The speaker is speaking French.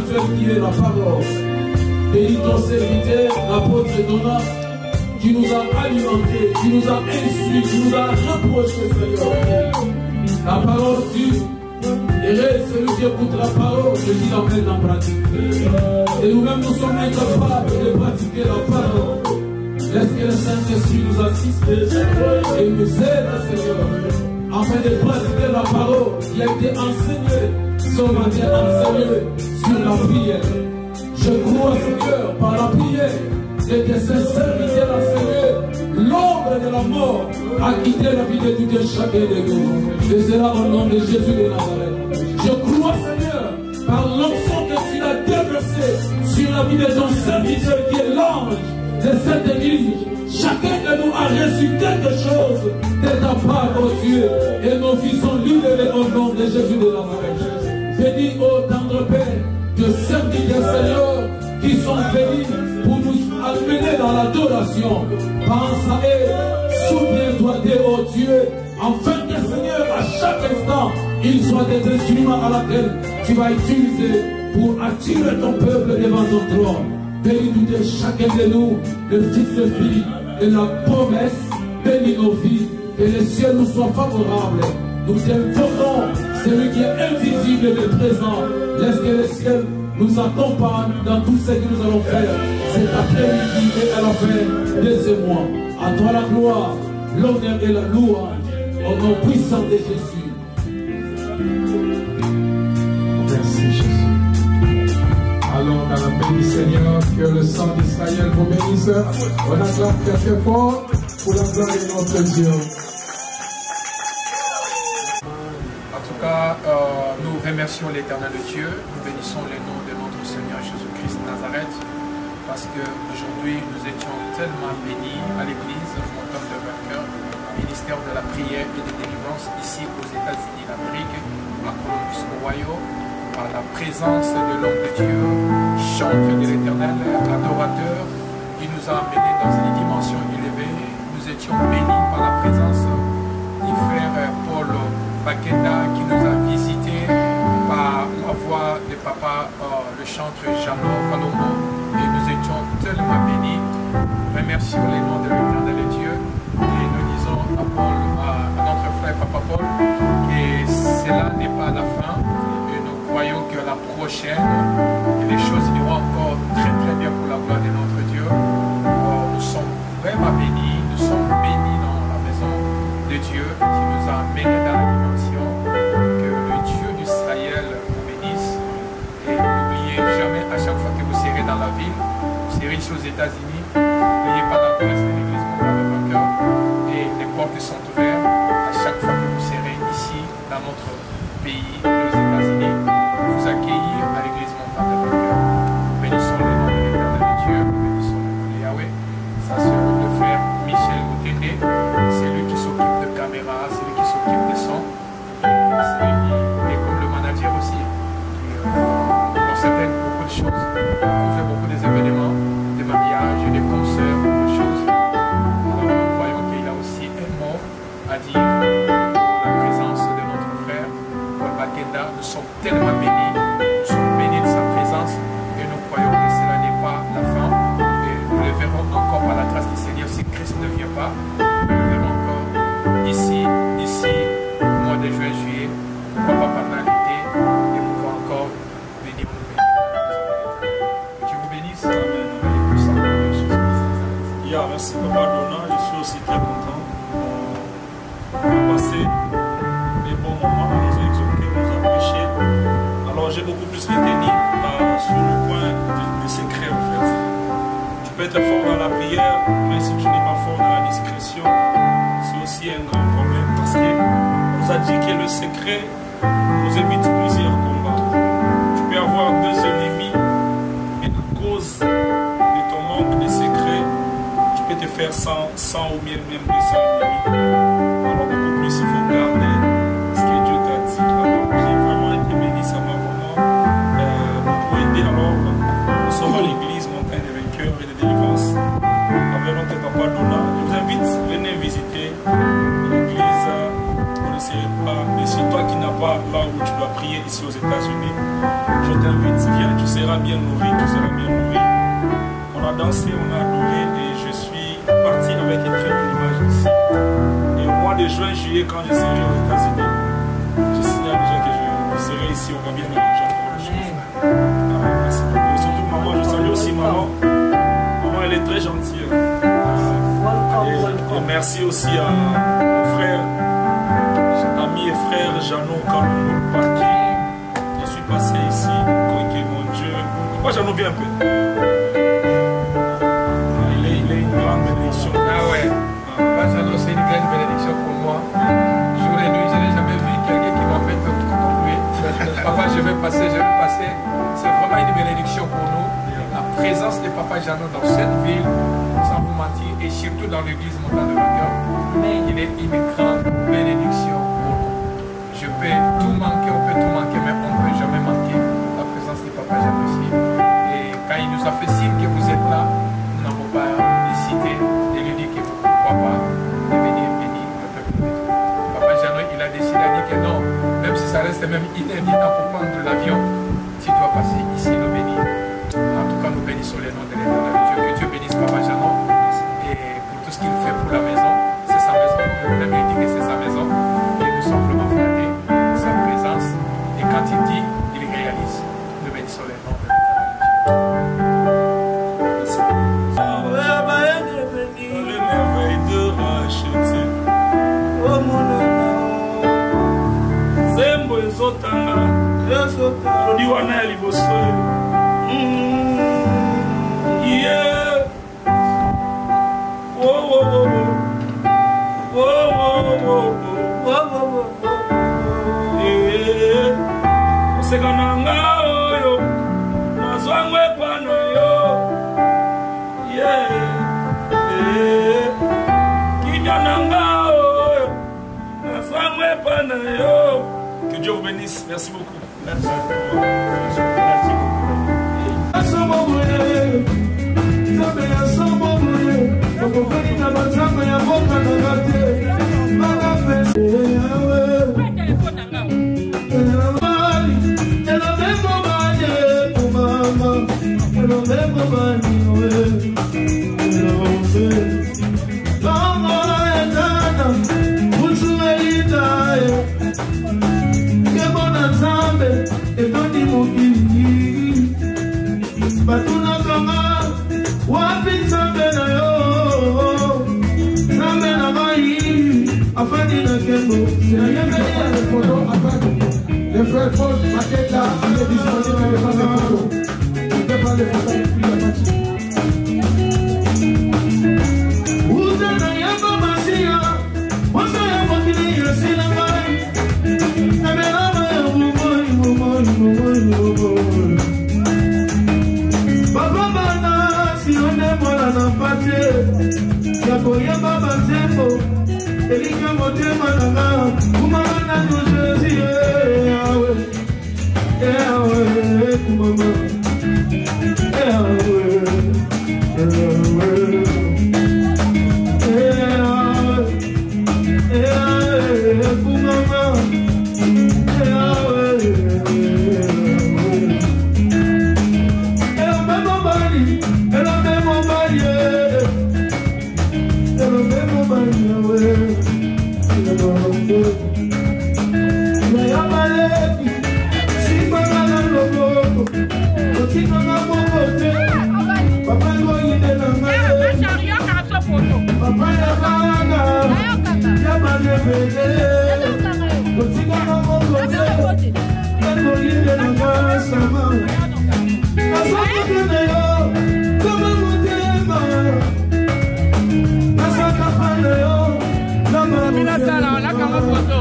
spirituel qui est la parole. Bénis ton serviteur, l'apôtre Donat, qui nous a alimentés, qui nous a instruits, qui nous a reprochés, Seigneur. La parole dit, et celui qui écoute la parole, je dis la mettre en pratique. Et nous-mêmes, nous sommes incapables de pratiquer la parole. Laisse que le Saint-Esprit nous assiste et nous aide, Seigneur, afin de pratiquer la parole qui a été enseignée, ce matin enseignée sur la prière. Je crois, Seigneur, par la prière, et que ce serviteur a, Seigneur, l'ombre de la mort a quitté la vie de tout un chacun de nous. Et cela au nom de Jésus de Nazareth. Je crois, Seigneur, par l'onction que tu as déversée sur la vie de ton serviteur qui est l'ange de cette église. Chacun de nous a reçu quelque chose de ta part, oh Dieu, et nos vies sont libérées au nom de Jésus de Nazareth. Bénis, ô tendre Père, de serviteurs, Seigneur, qui sont venus pour nous amener dans l'adoration. Pense à eux, souviens-toi d'eux, oh Dieu, afin que, Seigneur, à chaque instant, ils soient des instruments à laquelle tu vas utiliser pour attirer ton peuple devant ton trône. Bénis-nous de chacun de nous, le fils de fille, de la promesse, bénis nos vies, que les cieux nous soient favorables. Nous t'invoquons, celui qui est invisible et présent. Laisse que les cieux nous accompagnent dans tout ce que nous allons faire cet après-midi et à la fin de ce mois. À toi la gloire, l'honneur et la louange, au nom puissant de Jésus. Merci Jésus. Allons dans la paix du Seigneur, que le sang d'Israël vous bénisse. On acclame très très fort pour la gloire de notre Dieu. En tout cas, nous remercions l'Éternel Dieu, nous bénissons le nom de notre Seigneur Jésus-Christ de Nazareth, parce qu'aujourd'hui nous étions tellement bénis à l'église, mon homme de vainqueur, ministère de la prière et de délivrance ici aux États-Unis d'Amérique, à Columbus, Ohio, par la présence de l'homme de Dieu, chantre de l'Éternel, adorateur, qui nous a amenés dans une dimension élevée. Nous étions bénis par la présence du frère Paul Bakenda, qui nous a visités par la voix de papa, le chantre Jeannot Palombo, et nous étions tellement bénis. Remercions les noms de l'Éternel Dieu, et nous disons à Paul, à notre frère papa Paul, que cela n'est pas la fin. Voyons que la prochaine, les choses iront encore très très bien pour la gloire de notre Dieu. Nous sommes vraiment bénis, nous sommes bénis dans la maison de Dieu qui nous a amenés dans la dimension. Que le Dieu d'Israël vous bénisse. Et n'oubliez jamais, à chaque fois que vous serez dans la ville, vous serez ici aux États-Unis, n'oubliez pas d'adresser l'église mondiale de vainqueur. Et les portes sont ouvertes à chaque fois que vous serez ici dans notre pays, aux États-Unis. Accueillir à l'église mondiale de vainqueur. Bénissons le nom de l'Éternel Dieu, bénissons le nom de Yahweh. Ça c'est le frère Michel Outende, c'est lui qui s'occupe de caméra, c'est lui qui s'occupe de son, c'est lui qui est comme le manager aussi. On s'appelle beaucoup de choses, on fait beaucoup des événements, des mariages, des concerts, beaucoup de choses. Alors nous croyons qu'il a aussi un mot à dire pour la présence de notre frère Paul Bakenda. Nous sommes tellement bénis. Encore par la grâce du Seigneur, si Christ ne vient pas, nous le verrons encore ici, au mois de juin, juillet, pourquoi pas pendant l'été, et pouvoir encore venir nous bénir. Que Dieu vous bénisse. Yeah, merci Papa Donat, je suis aussi très content. On a passé des bons moments, on nous a exhortés, on nous a prêché. Alors j'ai beaucoup plus retenu sur le point des secrets en fait. Tu peux être fort dans la prière, mais si tu n'es pas fort dans la discrétion, c'est aussi un grand problème parce qu'on nous a dit que le secret nous évite plusieurs combats. Tu peux avoir deux ennemis et à cause de ton manque de secret, tu peux te faire 100 ou bien même 200 ennemis. Alors beaucoup plus il faut garder ce que Dieu t'a dit. Alors j'ai vraiment été béni, ça m'a vraiment beaucoup aidé. Alors nous sommes à l'église Montagne de Vainqueurs et de Délivrance avec notre Papa Donat. Je vous invite, venez visiter l'église. Vous ne savez pas, mais c'est toi qui n'as pas là où tu dois prier ici aux États-Unis. Je t'invite viens, tu seras bien nourri, tu seras bien nourri. On a dansé, on a adoré et je suis parti avec une très bonne image ici. Et au mois de juin, juillet, quand je serai aux États-Unis, je signale déjà que je serai ici au Gambie avec les gens pour le chose. Merci beaucoup. Et surtout maman, je salue aussi maman. Maman, elle est très gentille. Et merci aussi à mon frère, ami et frère Jeannot Kalou, par qui je suis passé ici. Mon Dieu. Pourquoi Jeannot vient un peu? Il est une grande bénédiction. Ah ouais. Jeannot, c'est une grande bénédiction pour moi. Jour et nuit, je n'ai jamais vu quelqu'un qui m'appelle comme lui. Papa, je vais passer. C'est vraiment une bénédiction pour nous. La présence de Papa Jeannot dans cette ville, sans vous mentir, et surtout dans l'église Montagne de Vainqueur, il est une grande bénédiction pour nous. Je peux tout manquer, on peut tout manquer, mais on ne peut jamais manquer la présence de Papa Jeannot ici. Et quand il nous a fait signe que vous êtes là, nous n'avons pas hésité de lui dire que pourquoi pas de venir bénir le peuple de Dieu. Papa Jeannot, il a décidé à dire que non, même si ça reste même inévitant pour prendre l'avion, tu dois passer ici le bénir. En tout cas, nous bénissons les noms de l'Éternel Dieu. Que Dieu bénisse Papa Jeannot et pour tout ce qu'il fait pour la maison. C'est sa maison, on peut lui dire que c'est sa maison. Et nous sommes vraiment flattés de sa présence. Et quand il dit, il réalise. Nous bénissons les noms de l'Éternel Dieu. Le merveille de racheter. Oh mon Dieu. Zembo ezotanga. Diwana ya liboso. Yeah. Whoa, whoa, whoa, whoa. Whoa, whoa, whoa, whoa, whoa, whoa. Yeah. Osekananga oyo. Nazwangwe pana yo. Yeah. Yeah. Kinyananga oyo. Nazwangwe pana yo. Que Dieu vous bénisse. Merci beaucoup. Merci beaucoup. Les frères Paul, Maquette là, il est disponible de prendre des photos. On peut prendre des photos depuis la partie. Papa bana, si on est mort à n'empâter, y'a koya baba zembo. Elika motema nanga, kumama nous Jésus, kumama, Mira, Sara, la cama foto.